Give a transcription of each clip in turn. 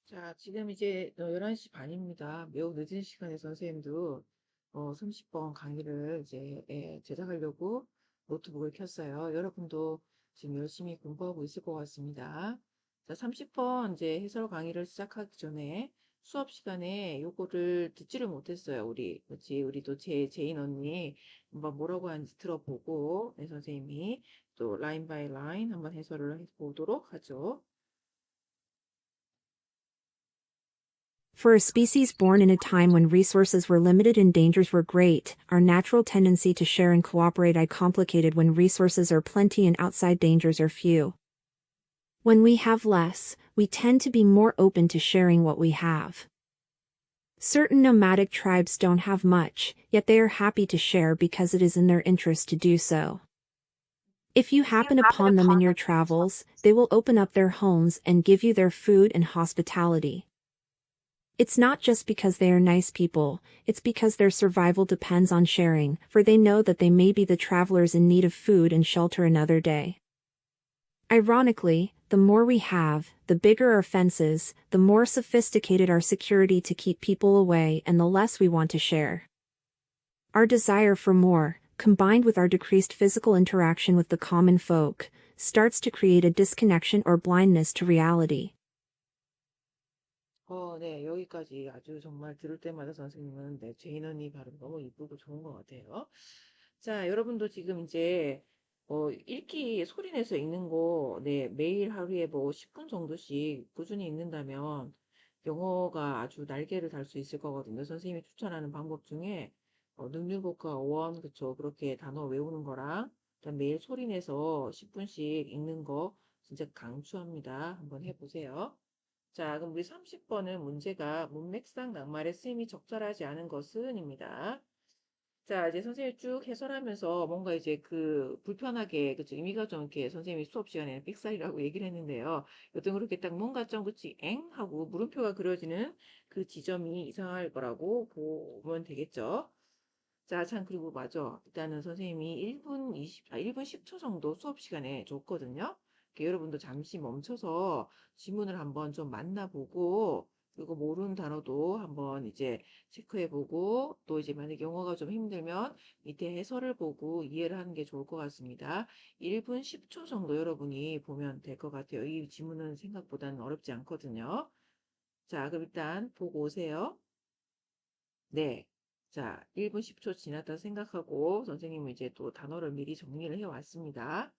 자, 지금 이제 11시 반입니다. 매우 늦은 시간에 선생님도 30번 강의를 이제 제작하려고 노트북을 켰어요. 여러분도 지금 열심히 공부하고 있을 것 같습니다. 자, 30번 이제 해설 강의를 시작하기 전에 수업 시간에 요거를 듣지를 못했어요. 그렇지? 우리 또 제인 언니 한번 뭐라고 하는지 들어보고 선생님이 또 라인 바이 라인 한번 해설을 해보도록 하죠. For a species born in a time when resources were limited and dangers were great, our natural tendency to share and cooperate is complicated when resources are plenty and outside dangers are few. When we have less, we tend to be more open to sharing what we have. Certain nomadic tribes don't have much, yet they are happy to share because it is in their interest to do so. If you happen upon them in your travels, they will open up their homes and give you their food and hospitality. It's not just because they are nice people, it's because their survival depends on sharing, for they know that they may be the travelers in need of food and shelter another day. Ironically, the more we have, the bigger our fences, the more sophisticated our security to keep people away, and the less we want to share. Our desire for more, combined with our decreased physical interaction with the common folk, starts to create a disconnection or blindness to reality. 네, 여기까지 아주 정말 들을 때마다 선생님은 네, 제인 언니 발음 너무 이쁘고 좋은 것 같아요. 자, 여러분도 지금 이제 읽기 소리 내서 읽는 거, 네, 매일 하루에 뭐 10분 정도씩 꾸준히 읽는다면 영어가 아주 날개를 달 수 있을 거거든요. 선생님이 추천하는 방법 중에 능률고과 어원, 그쵸, 그렇게 단어 외우는 거랑 그다음 매일 소리 내서 10분씩 읽는 거 진짜 강추합니다. 한번 해보세요. 자, 그럼 우리 30번은 문제가 문맥상 낱말의 쓰임이 적절하지 않은 것은입니다. 자, 이제 선생님이 쭉 해설하면서 뭔가 이제 그 불편하게, 그쵸, 의미가 좀 이렇게 선생님이 수업 시간에는 삑살이라고 얘기를 했는데요. 여튼 그렇게 딱 뭔가 좀, 그치, 엥? 하고 물음표가 그려지는 그 지점이 이상할 거라고 보면 되겠죠. 자, 참, 그리고 맞아. 일단은 선생님이 1분 10초 정도 수업 시간에 줬거든요. 여러분도 잠시 멈춰서 지문을 한번 좀 만나보고, 그리고 모르는 단어도 한번 이제 체크해보고, 또 이제 만약 영어가 좀 힘들면 밑에 해설을 보고 이해를 하는 게 좋을 것 같습니다. 1분 10초 정도 여러분이 보면 될 것 같아요. 이 지문은 생각보다는 어렵지 않거든요. 자, 그럼 일단 보고 오세요. 네. 자, 1분 10초 지났다 생각하고 선생님은 이제 또 단어를 미리 정리를 해왔습니다.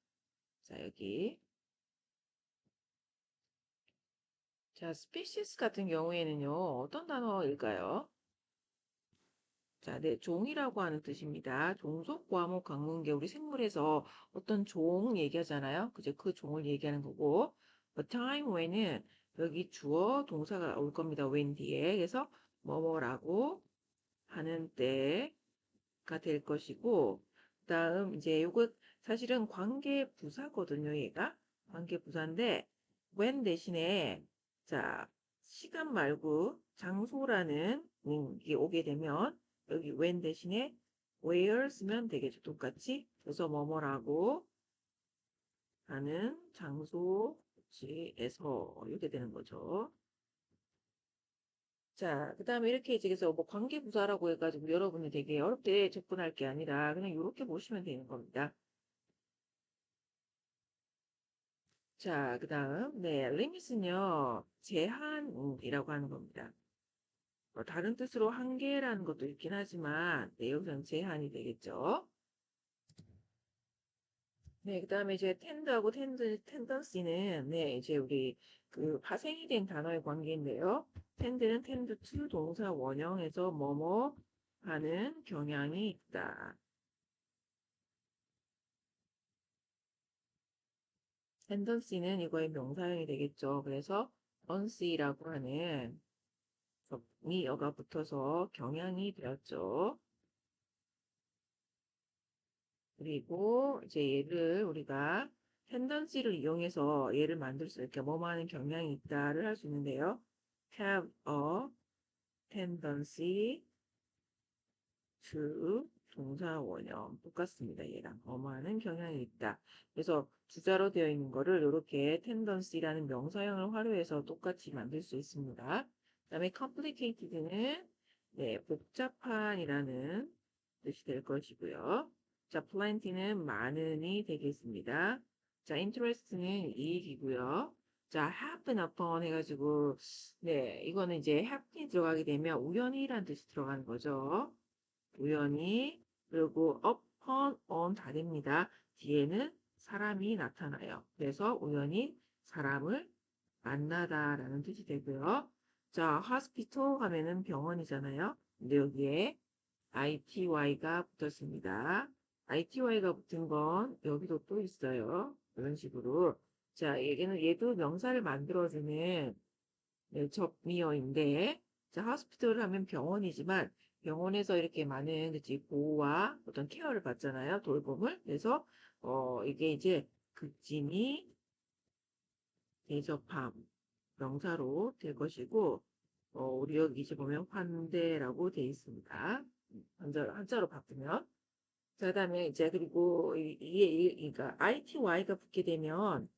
자, 여기. 자, species 같은 경우에는요, 어떤 단어일까요? 자, 네, 종이라고 하는 뜻입니다. 종속, 과목, 강문계, 우리 생물에서 어떤 종 얘기하잖아요. 그죠? 그 종을 얘기하는 거고, a time when은 여기 주어, 동사가 올 겁니다. when 뒤에. 그래서 뭐뭐라고 하는 때, 가 될 것이고, 그다음 이제 요거 사실은 관계 부사거든요, 얘가. 관계 부사인데 when 대신에 자, 시간 말고 장소라는 게 오게 되면 여기 when 대신에 where 쓰면 되겠죠. 똑같이. 그래서 뭐뭐라고 하는 장소지에서 이렇게 되는 거죠. 자, 그 다음에 이렇게 이제 그래서 뭐 관계부사라고 해가지고 여러분이 되게 어렵게 접근할 게 아니라 그냥 이렇게 보시면 되는 겁니다. 자, 그 다음, 네, limit은요, 제한이라고 하는 겁니다. 다른 뜻으로 한계라는 것도 있긴 하지만, 네, 여기서는 제한이 되겠죠. 네, 그 다음에 이제 tend하고 tendency는, 네, 이제 우리 그 파생이 된 단어의 관계인데요. tend는 tend to 동사 원형에서 뭐뭐 하는 경향이 있다. tendency는 이거의 명사형이 되겠죠. 그래서 uncy라고 하는 미어가 붙어서 경향이 되었죠. 그리고 이제 얘를 우리가 tendency를 이용해서 얘를 만들 수 이렇게 뭐뭐 하는 경향이 있다를 할 수 있는데요. have a tendency to 동사 원형 똑같습니다. 얘랑 엄하는 경향이 있다. 그래서 주자로 되어 있는 거를 이렇게 tendency라는 명사형을 활용해서 똑같이 만들 수 있습니다. 그 다음에 complicated는 네, 복잡한이라는 뜻이 될 것이고요. 자, plenty는 많은이 되겠습니다. 자, interest는 이익이고요. 자, happen upon 해가지고 네, 이거는 이제 happen이 들어가게 되면 우연히라는 뜻이 들어가는 거죠. 우연히 그리고 upon, on 다 됩니다. 뒤에는 사람이 나타나요. 그래서 우연히 사람을 만나다라는 뜻이 되고요. 자, hospital 하면은 병원이잖아요. 근데 여기에 ITY가 붙었습니다. ITY가 붙은 건 여기도 또 있어요. 이런 식으로. 자, 얘도 명사를 만들어주는 네, 접미어인데, 자, hospital 하면 병원이지만, 병원에서 이렇게 많은, 그치, 보호와 어떤 케어를 받잖아요. 돌봄을. 그래서, 이게 이제 극진히 대접함, 명사로 될 것이고, 우리 여기 이제 보면 환대라고 돼 있습니다. 한자로 바꾸면. 자, 그다음에 이제 그리고 그러니까 ITY가 붙게 되면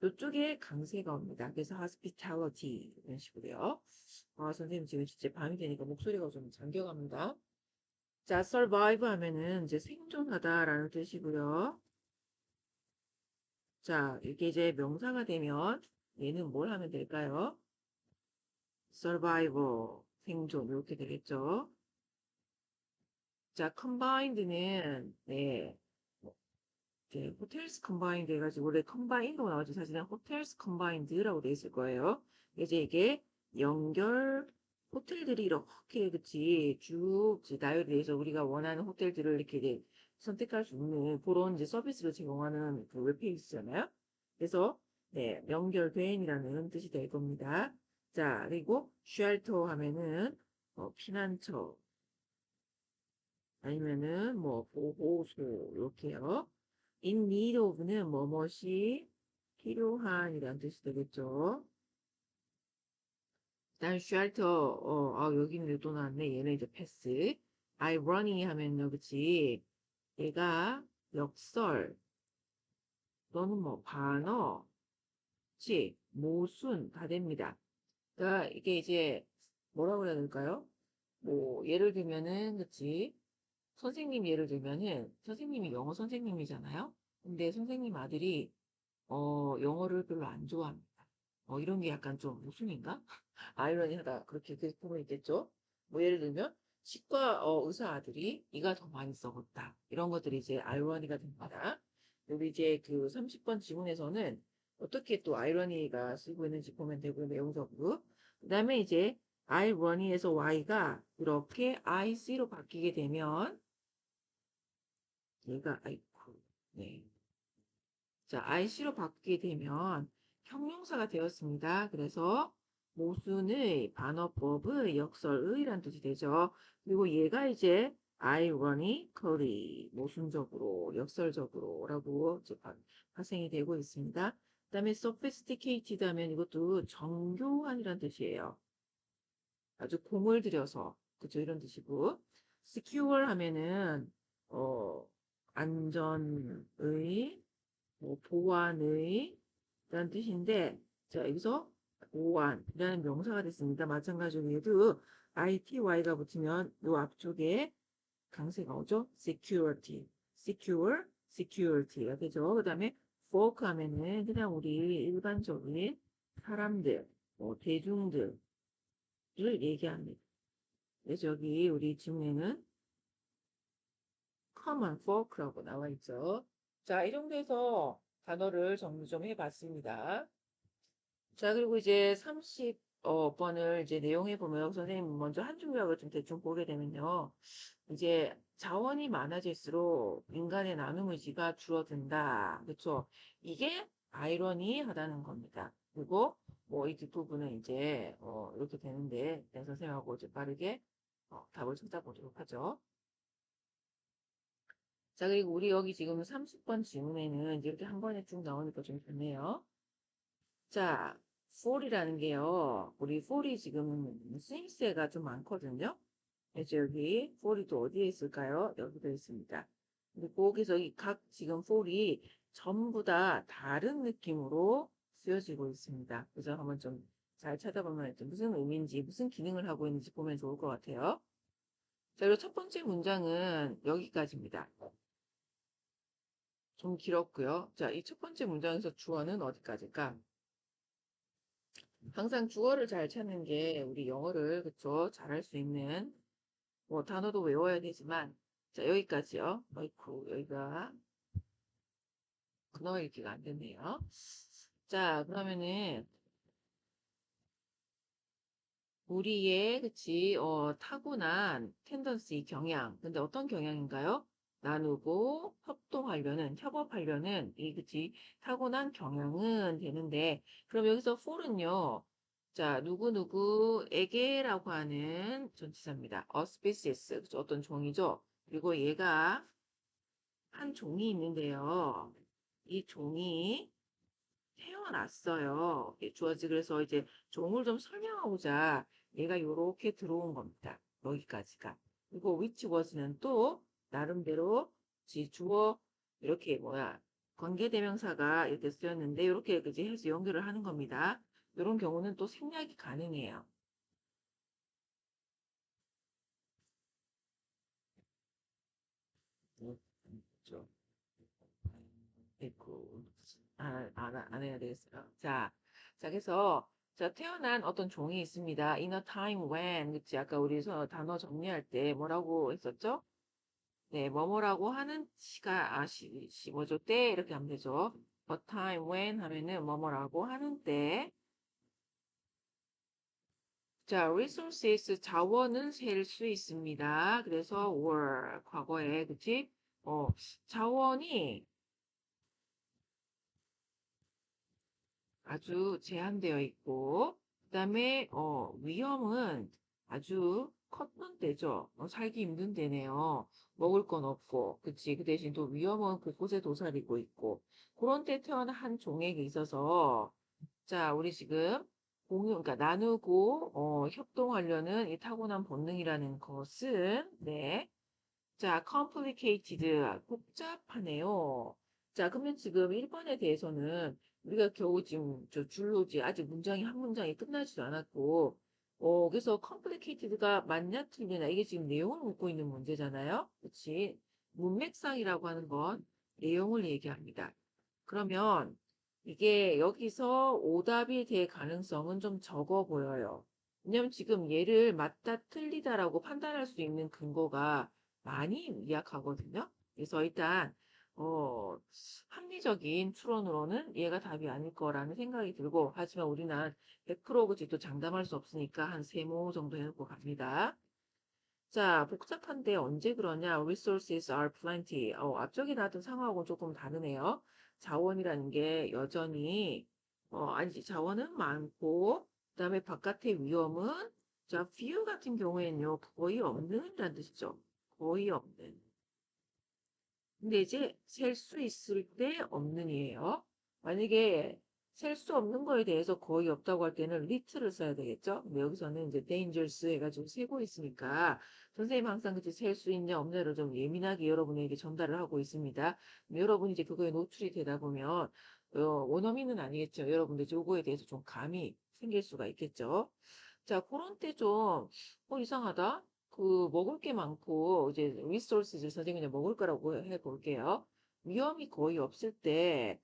이쪽에 강세가 옵니다. 그래서 hospitality 이런 식으로요. 아, 선생님 지금 진짜 밤이 되니까 목소리가 좀 잠겨갑니다. 자, survive 하면은 이제 생존하다라는 뜻이고요. 자, 이게 이제 명사가 되면 얘는 뭘 하면 될까요? survival, 생존 이렇게 되겠죠. 자, combined는 네, 이제 hotels combined 해가지고 원래 combined로 나오지 사실은 hotels combined라고 돼 있을 거예요. 이제 이게 연결 호텔들이 이렇게 그치 쭉 이제 나열이 돼서 우리가 원하는 호텔들을 이렇게 이제 선택할 수 있는 그런 이제 서비스를 제공하는 그 웹페이지잖아요. 그래서 네, 연결된이라는 뜻이 될 겁니다. 자, 그리고 shelter 하면은 피난처 아니면은 뭐 보호소 이렇게요. in need of는 뭐뭇이 필요한이라는 뜻이 되겠죠. 다음 shelter 여기는 또 나왔네. 얘는 이제 패스. irony 하면요, 그치? 얘가 역설 또는 뭐 반어, 그치? 모순 다 됩니다. 그러니까 이게 이제 뭐라고 해야 될까요? 뭐 예를 들면은 그치? 선생님 예를 들면은 선생님이 영어 선생님이잖아요. 근데 선생님 아들이 영어를 별로 안 좋아합니다. 이런 게 약간 좀 모순인가? 아이러니하다. 그렇게 보면 있겠죠? 뭐 예를 들면 치과 의사 아들이 이가 더 많이 썩었다. 이런 것들이 이제 아이러니가 됩니다. 여기 이제 그 30번 지문에서는 어떻게 또 아이러니가 쓰고 있는지 보면 되고요. 내용적으로. 그 다음에 이제 아이러니에서 y가 이렇게 ic로 바뀌게 되면 얘가 아이쿠 네. 자, IC로 바뀌게 되면 형용사가 되었습니다. 그래서 모순의, 반어법의, 역설의란 뜻이 되죠. 그리고 얘가 이제 ironically, 모순적으로, 역설적으로라고 이제 발생이 되고 있습니다. 그 다음에 sophisticated 하면 이것도 정교한이란 뜻이에요. 아주 공을 들여서, 그죠? 이런 뜻이고. secure 하면은, 안전의, 뭐 보완의 라는 뜻인데 자 여기서 보완이라는 명사가 됐습니다. 마찬가지로 얘도 ITY가 붙으면 이 앞쪽에 강세가 오죠. security, secure, security가 되죠. 그 다음에 folk 하면은 그냥 우리 일반적인 사람들, 뭐 대중들을 얘기합니다. 그래서 여기 우리 지문에는 common folk라고 나와 있죠. 자, 이 정도에서 단어를 정리 좀 해봤습니다. 자, 그리고 이제 30번을 이제 내용해 보면 선생님 먼저 한 줄 요약을 좀 대충 보게 되면요. 이제 자원이 많아질수록 인간의 나눔 의지가 줄어든다. 그렇죠? 이게 아이러니하다는 겁니다. 그리고 뭐 이 뒷부분은 이제 이렇게 되는데 일단 선생님하고 이제 빠르게 답을 찾아보도록 하죠. 자, 그리고 우리 여기 지금 30번 질문에는 이제 이렇게 한 번에 쭉 나오니까 좀 좋네요. 자, for이라는 게요. 우리 for이 지금 쓰임새가 좀 많거든요. 이제 여기 for이 또 어디에 있을까요? 여기도 있습니다. 그리고 거기서 이 각 지금 for이 전부 다 다른 느낌으로 쓰여지고 있습니다. 그래서 한번 좀 잘 찾아보면 무슨 의미인지, 무슨 기능을 하고 있는지 보면 좋을 것 같아요. 자, 그리고 첫 번째 문장은 여기까지입니다. 좀 길었고요. 자, 이 첫 번째 문장에서 주어는 어디까지일까? 항상 주어를 잘 찾는 게 우리 영어를 그쵸? 잘할 수 있는 뭐 단어도 외워야 되지만 자, 여기까지요. 어이쿠, 여기가 근어 읽기가 안 됐네요. 자, 그러면은 우리의 그치 타고난 텐던시 경향. 근데 어떤 경향인가요? 나누고 협동하려는 협업하려는 이 그치 타고난 경향은 되는데 그럼 여기서 for은요. 자, 누구누구에게라고 하는 전치사입니다. a species 그쵸? 어떤 종이죠. 그리고 얘가 한 종이 있는데요. 이 종이 태어났어요. 주어지 그래서 이제 종을 좀 설명하고자 얘가 요렇게 들어온 겁니다. 여기까지가. 그리고 which was는 또 나름대로 주어 이렇게 뭐야 관계대명사가 이렇게 쓰였는데 이렇게 그지 해서 연결을 하는 겁니다. 이런 경우는 또 생략이 가능해요. 그렇죠. 됐고. 안 해야 되겠어요. 자, 그래서, 자, 태어난 어떤 종이 있습니다. In a time when, 그치? 아까 우리 단어 정리할 때 뭐라고 했었죠? 네, 뭐뭐라고 하는 뭐죠? 때, 이렇게 하면 되죠. A time when 하면은 뭐뭐라고 하는 때. 자, resources, 자원은 셀 수 있습니다. 그래서 were, 과거에, 그치? 자원이 아주 제한되어 있고, 그 다음에, 위험은 아주 컸던 때죠. 살기 힘든 데네요. 먹을 건 없고, 그치. 그 대신 또 위험은 곳곳에 도사리고 있고, 그런 때 태어난 한 종에게 있어서, 자, 우리 지금 그러니까 나누고, 협동하려는 이 타고난 본능이라는 것은, 네. 자, complicated, 복잡하네요. 자, 그러면 지금 1번에 대해서는 우리가 겨우 지금 저 줄로지 아직 문장이 한 문장이 끝나지도 않았고, 그래서 complicated가 맞냐 틀리냐 이게 지금 내용을 묻고 있는 문제잖아요. 그치? 문맥상이라고 하는 건 내용을 얘기합니다. 그러면 이게 여기서 오답이 될 가능성은 좀 적어 보여요. 왜냐면 지금 얘를 맞다 틀리다라고 판단할 수 있는 근거가 많이 미약하거든요. 그래서 일단 어, 합리적인 추론으로는 얘가 답이 아닐 거라는 생각이 들고 하지만 우리는 100% 그지 또 장담할 수 없으니까 한 세모 정도 해놓고 갑니다. 자, 복잡한데 언제 그러냐? Resources are plenty. 앞쪽에 나왔던 상황하고 조금 다르네요. 자원이라는 게 여전히 아니지 자원은 많고 그다음에 바깥의 위험은 자, few 같은 경우에는요 거의 없는이라는 뜻이죠. 거의 없는. 근데 이제 셀 수 있을 때 없는이에요. 만약에 셀 수 없는 거에 대해서 거의 없다고 할 때는 little를 써야 되겠죠? 근데 여기서는 이제 dangerous 해가지고 세고 있으니까 선생님 항상 그치 셀 수 있냐 없냐를 좀 예민하게 여러분에게 전달을 하고 있습니다. 여러분이 이제 그거에 노출이 되다 보면 원어민은 아니겠죠. 여러분들 이제 요거에 대해서 좀 감이 생길 수가 있겠죠. 자, 그런 때 좀, 이상하다. 먹을 게 많고, 이제, resources 선생님이 이제 먹을 거라고 해 볼게요. 위험이 거의 없을 때,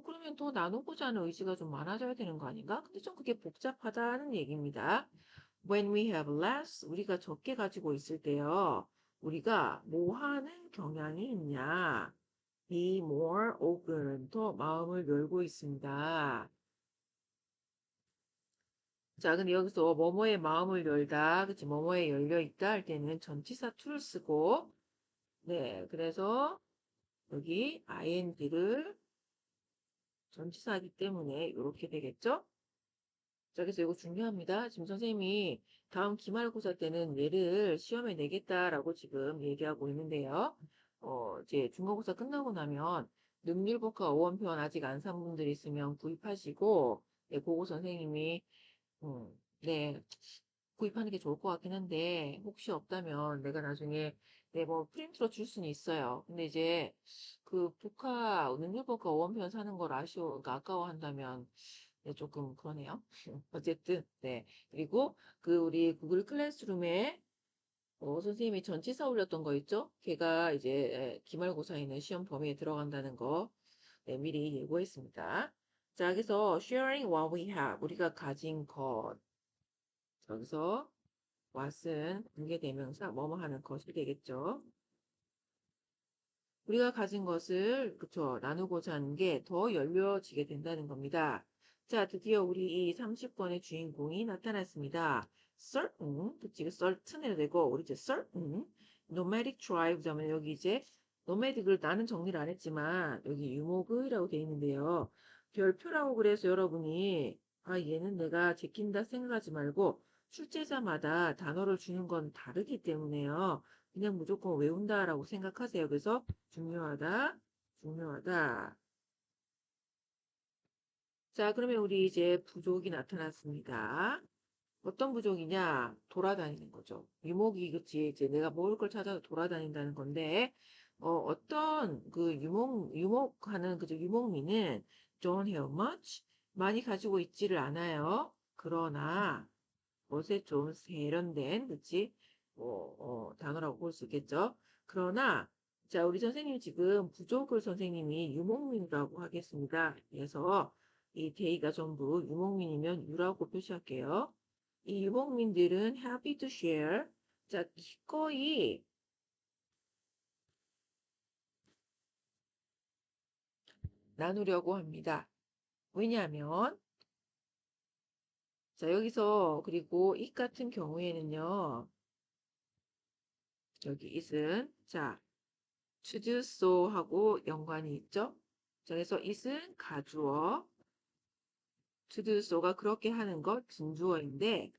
그러면 더 나누고자 하는 의지가 좀 많아져야 되는 거 아닌가? 근데 좀 그게 복잡하다는 얘기입니다. When we have less, 우리가 적게 가지고 있을 때요. 우리가 뭐 하는 경향이 있냐? Be more open, 더 마음을 열고 있습니다. 자, 근데 여기서 뭐뭐의 마음을 열다, 그치? 뭐뭐에 열려 있다 할 때는 전치사 to를 쓰고, 네, 그래서 여기 ing를 전치사하기 때문에 이렇게 되겠죠? 자, 그래서 이거 중요합니다. 지금 선생님이 다음 기말고사 때는 얘를 시험에 내겠다라고 지금 얘기하고 있는데요. 이제 중간고사 끝나고 나면 능률복화 어원표현 아직 안 산 분들 있으면 구입하시고, 네, 그거 선생님이, 네, 구입하는 게 좋을 것 같긴 한데, 혹시 없다면 내가 나중에, 네, 뭐, 프린트로 줄 수는 있어요. 근데 이제, 그, 능률복화 5원편 사는 걸 그러니까 아까워한다면, 네, 조금 그러네요. 어쨌든, 네. 그리고, 우리 구글 클래스룸에, 선생님이 전치사 올렸던 거 있죠? 걔가 이제, 기말고사에는 시험 범위에 들어간다는 거, 네, 미리 예고했습니다. 자, 그래서, sharing what we have, 우리가 가진 것, 여기서, what은 관계대명사, 뭐뭐 하는 것이 되겠죠. 우리가 가진 것을, 그쵸, 나누고자 하는 게 더 열려지게 된다는 겁니다. 자, 드디어 우리 이 30번의 주인공이 나타났습니다. certain, 그치, certain 해도 되고, 우리 이제 certain, nomadic tribes 하면 여기 이제, nomadic을 나는 정리를 안 했지만, 여기 유목의라고 되어 있는데요. 별표라고 그래서 여러분이, 아, 얘는 내가 제낀다 생각하지 말고, 출제자마다 단어를 주는 건 다르기 때문에요. 그냥 무조건 외운다라고 생각하세요. 그래서 중요하다, 중요하다. 자, 그러면 우리 이제 부족이 나타났습니다. 어떤 부족이냐? 돌아다니는 거죠. 유목이, 그치. 이제 내가 먹을 걸 찾아서 돌아다닌다는 건데, 어떤 유목하는, 그죠. 유목민은 don't have much, 많이 가지고 있지를 않아요. 그러나, 것에 좀 세련된, 그치? 단어라고 볼 수 있겠죠? 그러나, 자, 우리 선생님 지금 부족을 선생님이 유목민이라고 하겠습니다. 그래서 이 데이가 전부 유목민이면 유라고 표시할게요. 이 유목민들은 happy to share. 자, 기꺼이 나누려고 합니다. 왜냐하면, 자, 여기서, 그리고 이 같은 경우에는요, 여기 it은, 자, to so 하고 연관이 있죠. 자, 그래서 it은 가주어, to so가 그렇게 하는 것, 진주어인데,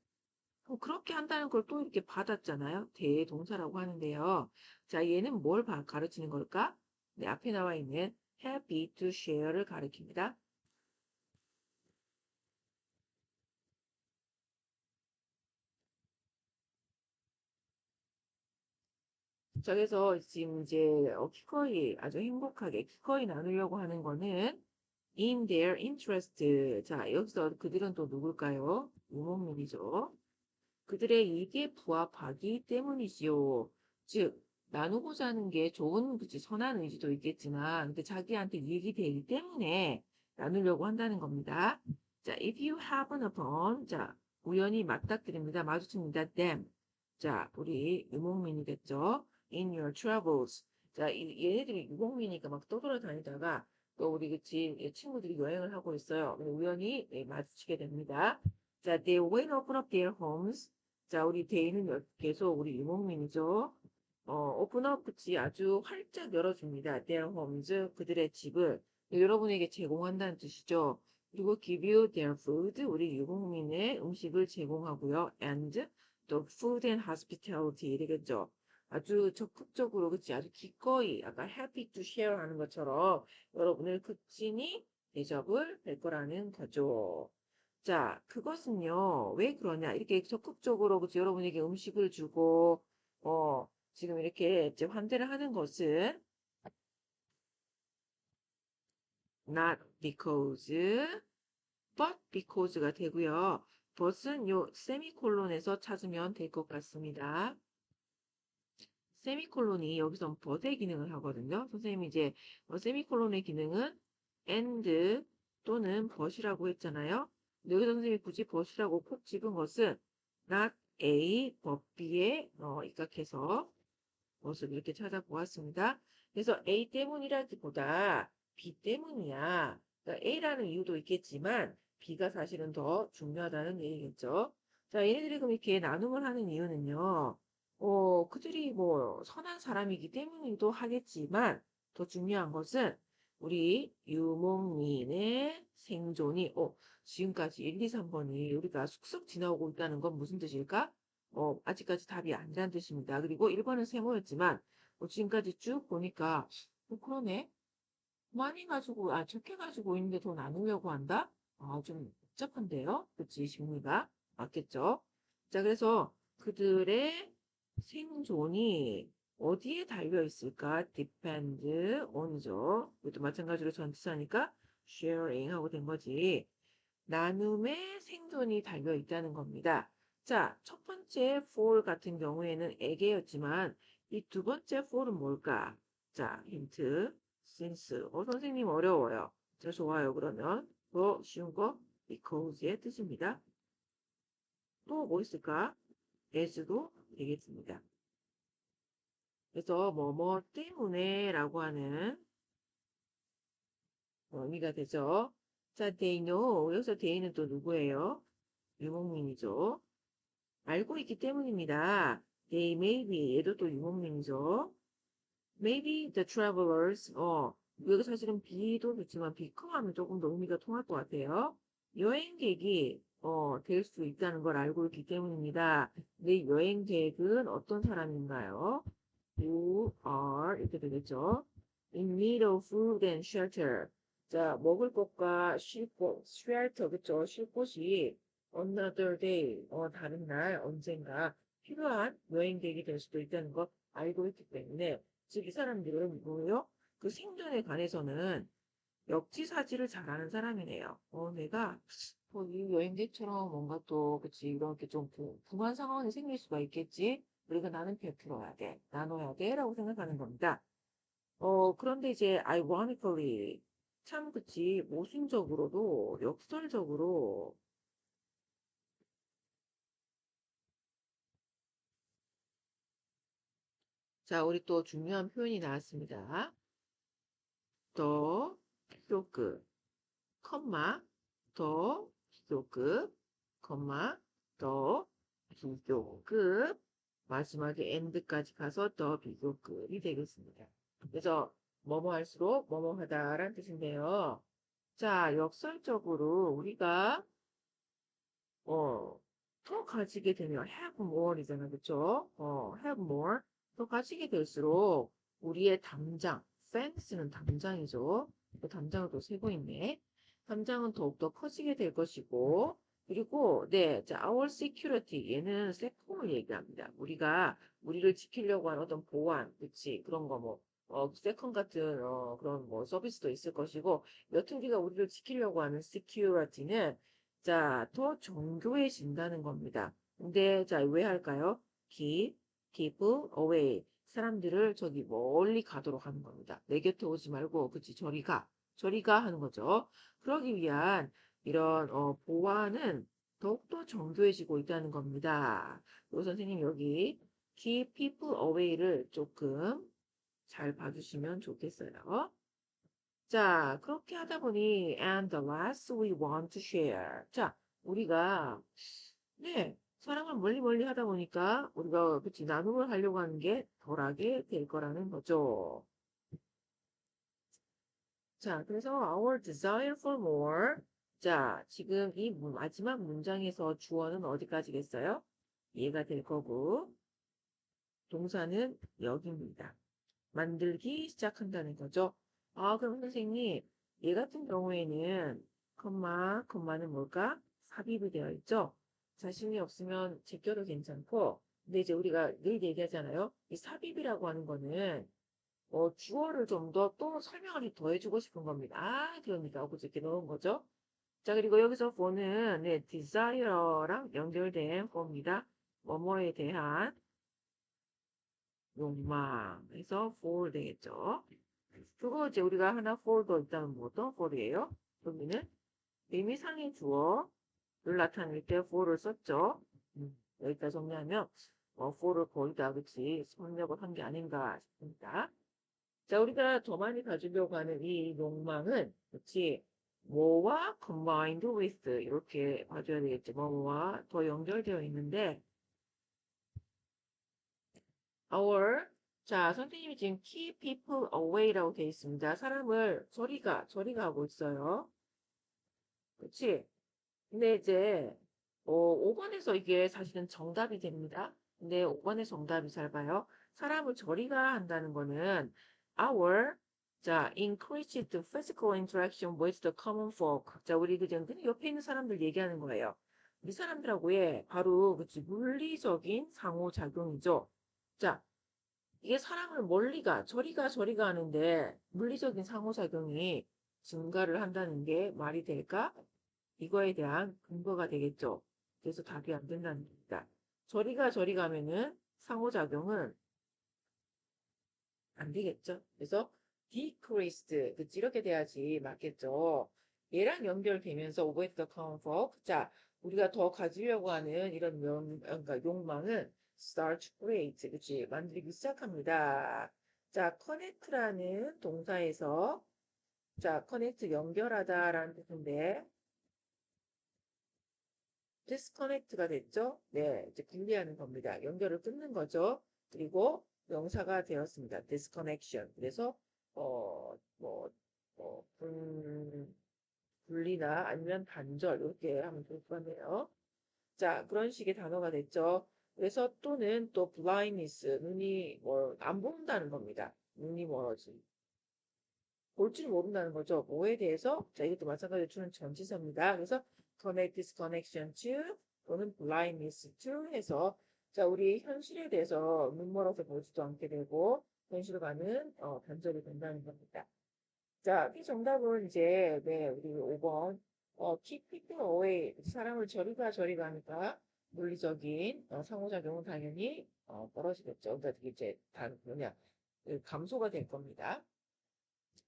그렇게 한다는 걸 또 이렇게 받았잖아요. 대동사라고 하는데요. 자, 얘는 뭘 가르치는 걸까? 네, 앞에 나와 있는 happy to share를 가리킵니다. 자, 그래서 지금 이제 기꺼이 아주 행복하게 기꺼이 나누려고 하는 거는 in their interest. 자, 여기서 그들은 또 누굴까요? 유목민이죠. 그들의 이익에 부합하기 때문이지요. 즉, 나누고자 하는 게 좋은, 그치, 선한 의지도 있겠지만, 근데 자기한테 이익이 되기 때문에 나누려고 한다는 겁니다. 자, if you happen upon, 자, 우연히 맞닥뜨립니다. 마주칩니다. them. 자, 우리 유목민이겠죠. in your travels. 자, 얘네들이 유목민이니까 막 떠돌아다니다가, 또 우리, 그치, 친구들이 여행을 하고 있어요. 우연히 마주치게 됩니다. 자, they will open up their homes. 자, 우리 데이는 계속 우리 유목민이죠. open up, 그치, 아주 활짝 열어줍니다. their homes, 그들의 집을 여러분에게 제공한다는 뜻이죠. 그리고 give you their food, 우리 유목민의 음식을 제공하고요. and 또 food and hospitality 되겠죠. 아주 적극적으로, 그치, 아주 기꺼이, 아까 happy to share 하는 것처럼 여러분을 극진히 대접을 할 거라는 거죠. 자, 그것은요, 왜 그러냐. 이렇게 적극적으로, 그치, 여러분에게 음식을 주고, 지금 이렇게 이제 환대를 하는 것은 not because, but because가 되고요. but은 요 세미콜론에서 찾으면 될 것 같습니다. 세미콜론이 여기서 but의 기능을 하거든요. 선생님이 이제 세미콜론의 기능은 and 또는 but이라고 했잖아요. 근데 여기서 선생님이 굳이 but이라고 콕 집은 것은 not A, but B에 입각해서 것을 이렇게 찾아보았습니다. 그래서 A 때문이라기보다 B 때문이야. 그러니까 A라는 이유도 있겠지만 B가 사실은 더 중요하다는 얘기겠죠. 자, 얘네들이 그럼 이렇게 나눔을 하는 이유는요. 그들이 뭐 선한 사람이기 때문이기도 하겠지만 더 중요한 것은 우리 유목민의 생존이 지금까지 1, 2, 3번이 우리가 쑥쑥 지나오고 있다는 건 무슨 뜻일까? 아직까지 답이 아니란 뜻입니다. 그리고 1번은 세모였지만, 지금까지 쭉 보니까, 그러네? 많이 가지고, 적게 가지고 있는데 더 나누려고 한다? 좀 복잡한데요? 그치, 심리가? 맞겠죠? 자, 그래서 그들의 생존이 어디에 달려 있을까? depend on이죠. 이것도 마찬가지로 전치사니까 sharing 하고 된 거지. 나눔의 생존이 달려 있다는 겁니다. 자, 첫 번째 for 같은 경우에는 에게였지만 이 두 번째 for은 뭘까? 자, 힌트. since. 선생님 어려워요. 자, 좋아요. 그러면 더 쉬운 거 because의 뜻입니다. 또 뭐 있을까? as도 되겠습니다. 그래서 뭐뭐 때문에라고 하는 의미가 되죠. 자, they know. 여기서 they는 또 누구예요? 유목민이죠. 알고 있기 때문입니다. They may be. 얘도 또 유목민이죠. Maybe the travelers. 여기 사실은 be도 좋지만 become 하면 조금 더 의미가 통할 것 같아요. 여행객이 될 수 있다는 걸 알고 있기 때문입니다. 근데 여행객은 어떤 사람인가요? Who are 이렇게 되겠죠. In need of food and shelter. 자, 먹을 것과 쉴 곳, shelter, 그쵸? 쉴 곳이 another day, 다른 날, 언젠가 필요한 여행객이 될 수도 있다는 거 알고 있기 때문에, 즉, 이 사람들은 뭐예요? 그 생존에 관해서는 역지사지를 잘하는 사람이네요. 내가 이 여행객처럼 뭔가 또, 그치, 이렇게 좀 불안 상황이 생길 수가 있겠지? 우리가 나는 베풀어야 돼, 나눠야 돼, 라고 생각하는 겁니다. 그런데 이제, ironically, 참, 그치, 모순적으로도, 역설적으로, 자, 우리 또 중요한 표현이 나왔습니다. 더, 비교급, 컴마, 더, 비교급, 컴마, 더, 비교급, 마지막에 end까지 가서 더 비교급이 되겠습니다. 그래서 뭐뭐 할수록 뭐뭐 하다라는 뜻인데요. 자, 역설적으로 우리가 더 가지게 되면 have more이잖아, 그쵸? have more. 더 가지게 될수록 우리의 담장, fence는 담장이죠. 또 담장을 또 세고 있네. 담장은 더욱더 커지게 될 것이고, 그리고, 네, 자, our security. 얘는 세컨을 얘기합니다. 우리를 지키려고 하는 어떤 보안, 그치? 그런 거 뭐, 세컨 같은, 그런 뭐 서비스도 있을 것이고, 여튼 우리가 우리를 지키려고 하는 security는 자, 더 정교해진다는 겁니다. 근데, 자, 왜 할까요? keep away. 사람들을 저기 멀리 가도록 하는 겁니다. 내 곁에 오지 말고, 그치, 저리 가 하는 거죠. 그러기 위한 이런, 보완은 더욱더 정교해지고 있다는 겁니다. 그리고 선생님 여기 keep people away를 조금 잘 봐주시면 좋겠어요. 자, 그렇게 하다 보니, and the last we want to share. 자, 우리가, 네, 사랑을 멀리 하다 보니까, 우리가, 그치, 나눔을 하려고 하는 게 덜하게 될 거라는 거죠. 자, 그래서 our desire for more. 자, 지금 이 마지막 문장에서 주어는 어디까지겠어요? 얘가 될 거고, 동사는 여기입니다. 만들기 시작한다는 거죠. 그럼 선생님, 얘 같은 경우에는 컴마는 뭘까? 삽입이 되어 있죠. 자신이 없으면 제껴도 괜찮고, 근데 이제 우리가 늘 얘기하잖아요. 이 삽입이라고 하는 거는 주어를 좀 더 또 설명을 더 해주고 싶은 겁니다. 그러니까 그저 이렇게 넣은 거죠. 자, 그리고 여기서 for는 네, desire랑 연결된 for입니다. 뭐뭐에 대한 욕망에서 for 되겠죠. 그거 이제 우리가 하나 for 더 있다면 뭐 어떤 for이에요? 여기는 의미상의 주어를 나타낼 때 for를 썼죠. 여기다 정리하면 for를 거의 다 그치 성역을 한 게 아닌가 싶습니다. 자, 우리가 더 많이 가지려고 하는 이 욕망은 그치 뭐와 combined with 이렇게 봐줘야 되겠지. 뭐와 더 연결되어 있는데 our 자, 선생님이 지금 keep people away라고 되어 있습니다. 사람을 저리가 하고 있어요. 그치? 근데 이제 5번에서 이게 사실은 정답이 됩니다. 근데 5번의 정답이 잘 봐요. 사람을 저리가 한다는 거는 our 자, increased physical interaction with the common folk. 자, 우리 그냥 옆에 있는 사람들 얘기하는 거예요. 이 사람들하고의 바로 그치 물리적인 상호작용이죠. 자, 이게 사람을 저리가 하는데 물리적인 상호작용이 증가를 한다는 게 말이 될까? 이거에 대한 근거가 되겠죠. 그래서 답이 안 된다는 겁니다. 저리 가면은 상호작용은 안 되겠죠. 그래서 decreased, 그치, 이렇게 돼야지 맞겠죠. 얘랑 연결되면서 with the comfort. 자, 우리가 더 가지려고 하는 이런 그러니까 욕망은 start to create, 그치, 만들기 시작합니다. 자, connect라는 동사에서 자, connect 연결하다라는 뜻인데 disconnect가 됐죠? 네, 이제 분리하는 겁니다. 연결을 끊는 거죠. 그리고 명사가 되었습니다. disconnection. 그래서 분리나 아니면 단절 이렇게 하면 될 것 같네요. 자, 그런 식의 단어가 됐죠. 그래서 또는 또 blindness, 눈이 안 보인다는 겁니다. 눈이 멀어지. 볼 줄 모른다는 거죠. 뭐에 대해서? 자, 이것도 마찬가지로 주는 전치사입니다. 그래서 connect, disconnection to 또는 blindness to 해서 자, 우리 현실에 대해서 눈멀어서 보지도 않게 되고 현실과는 단절이 된다는 겁니다. 자, 이 정답은 이제 네, 우리 5번 keep people away 사람을 저리가 하니까 물리적인 상호작용은 당연히 떨어지겠죠. 그러니까 이게 이제 뭐냐 감소가 될 겁니다.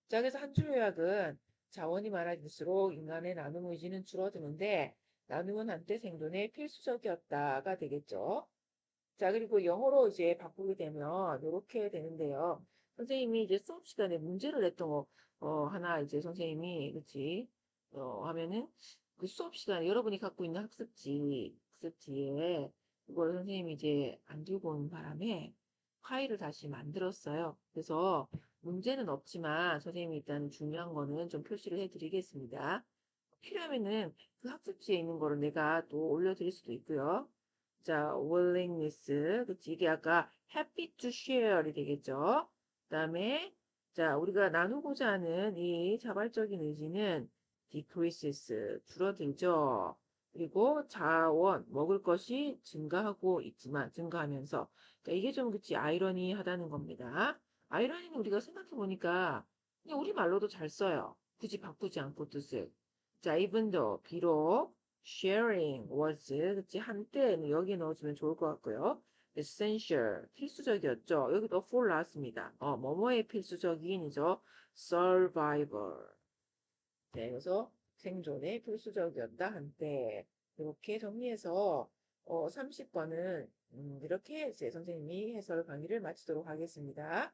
자, 그래서 한 줄 요약은 자원이 많아질수록 인간의 나눔 의지는 줄어드는데 나눔은 한때 생존에 필수적이었다가 되겠죠. 자, 그리고 영어로 이제 바꾸게 되면 이렇게 되는데요. 선생님이 이제 수업 시간에 문제를 냈던 거, 하나 이제 선생님이, 그치, 하면은 그 수업 시간에 여러분이 갖고 있는 학습지에 그걸 선생님이 이제 안 들고 온 바람에 파일을 다시 만들었어요. 그래서 문제는 없지만 선생님이 일단 중요한 거는 좀 표시를 해드리겠습니다. 필요하면은 그 학습지에 있는 거를 내가 또 올려드릴 수도 있고요. 자, willingness. 그치. 이게 아까 happy to share이 되겠죠. 그 다음에, 자, 우리가 나누고자 하는 이 자발적인 의지는 decreases. 줄어들죠. 그리고 자원, 먹을 것이 증가하면서. 그러니까 이게 좀 그치, 아이러니하다는 겁니다. 아이러니는 우리가 생각해 보니까 그냥 우리말로도 잘 써요. 굳이 바꾸지 않고 뜻을. 자, even though, 비록, sharing was, 그치, 한때, 여기에 넣어주면 좋을 것 같고요. essential, 필수적이었죠. 여기도 for 나왔습니다. 뭐뭐의 필수적인이죠. survival. 네, 그래서 생존에 필수적이었다, 한때. 이렇게 정리해서, 30번은, 이렇게 제 선생님이 해설 강의를 마치도록 하겠습니다.